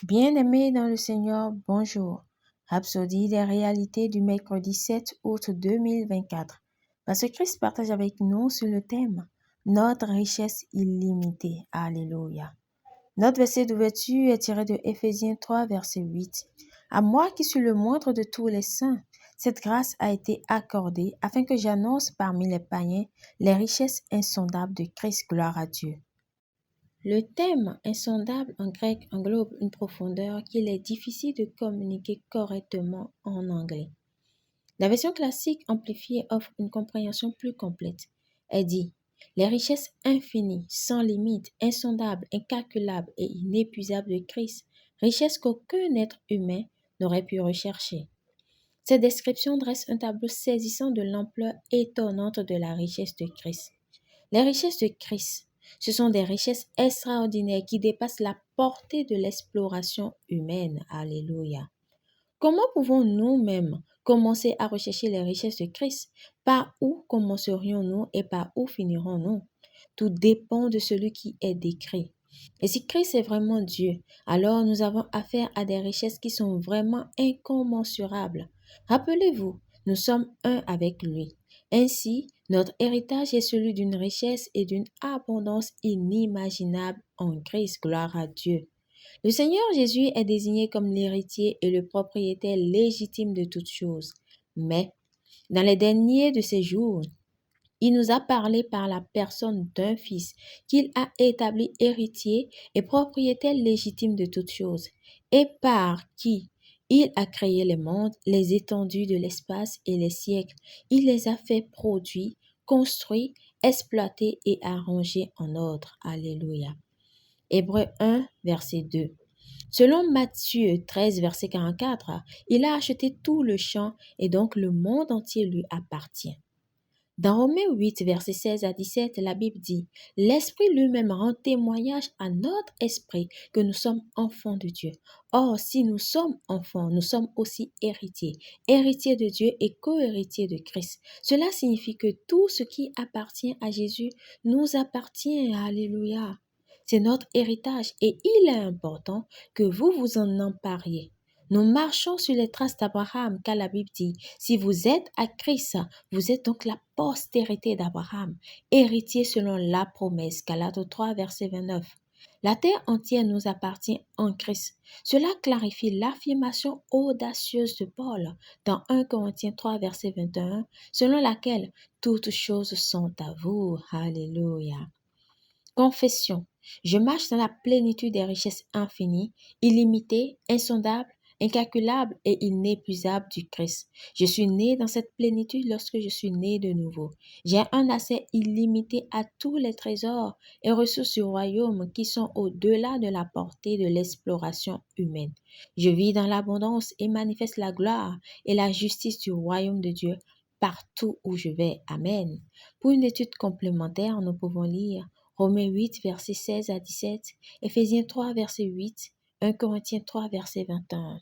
Bien-aimés dans le Seigneur, bonjour. Rhapsodie des réalités du mercredi 7 août 2024. Parce que Christ partage avec nous sur le thème Notre richesse illimitée. Alléluia. Notre verset d'ouverture est tiré de Éphésiens 3, verset 8. À moi qui suis le moindre de tous les saints, cette grâce a été accordée afin que j'annonce parmi les païens les richesses insondables de Christ. Gloire à Dieu. Le thème insondable en grec englobe une profondeur qu'il est difficile de communiquer correctement en anglais. La version classique amplifiée offre une compréhension plus complète. Elle dit « Les richesses infinies, sans limite, insondables, incalculables et inépuisables de Christ, richesses qu'aucun être humain n'aurait pu rechercher. » Cette description dresse un tableau saisissant de l'ampleur étonnante de la richesse de Christ. Les richesses de Christ, ce sont des richesses extraordinaires qui dépassent la portée de l'exploration humaine. Alléluia. Comment pouvons nous-mêmes commencer à rechercher les richesses de Christ? Par où commencerions-nous et par où finirons-nous? Tout dépend de celui qui est décrit. Et si Christ est vraiment Dieu, alors nous avons affaire à des richesses qui sont vraiment incommensurables. Rappelez-vous, nous sommes un avec lui. Ainsi, notre héritage est celui d'une richesse et d'une abondance inimaginable en Christ. Gloire à Dieu. Le Seigneur Jésus est désigné comme l'héritier et le propriétaire légitime de toutes choses. Mais, dans les derniers de ces jours, il nous a parlé par la personne d'un fils qu'il a établi héritier et propriétaire légitime de toutes choses, et par qui il a créé les mondes, les étendues de l'espace et les siècles. Il les a fait produits, construits, exploités et arrangés en ordre. Alléluia. Hébreux 1, verset 2. Selon Matthieu 13, verset 44, il a acheté tout le champ et donc le monde entier lui appartient. Dans Romains 8, versets 16 à 17, la Bible dit « L'Esprit lui-même rend témoignage à notre esprit que nous sommes enfants de Dieu. Or, si nous sommes enfants, nous sommes aussi héritiers, héritiers de Dieu et co-héritiers de Christ. Cela signifie que tout ce qui appartient à Jésus nous appartient. Alléluia. C'est notre héritage et il est important que vous vous en empariez. Nous marchons sur les traces d'Abraham, car la Bible dit, si vous êtes à Christ, vous êtes donc la postérité d'Abraham, héritier selon la promesse. Galates 3, verset 29. La terre entière nous appartient en Christ. Cela clarifie l'affirmation audacieuse de Paul dans 1 Corinthiens 3, verset 21, selon laquelle toutes choses sont à vous. Alléluia. Confession. Je marche dans la plénitude des richesses infinies, illimitées, insondables, incalculable et inépuisable du Christ. Je suis né dans cette plénitude lorsque je suis né de nouveau. J'ai un accès illimité à tous les trésors et ressources du royaume qui sont au-delà de la portée de l'exploration humaine. Je vis dans l'abondance et manifeste la gloire et la justice du royaume de Dieu partout où je vais. Amen. Pour une étude complémentaire, nous pouvons lire Romains 8, versets 16 à 17, Éphésiens 3, verset 8, 1 Corinthiens 3, verset 21.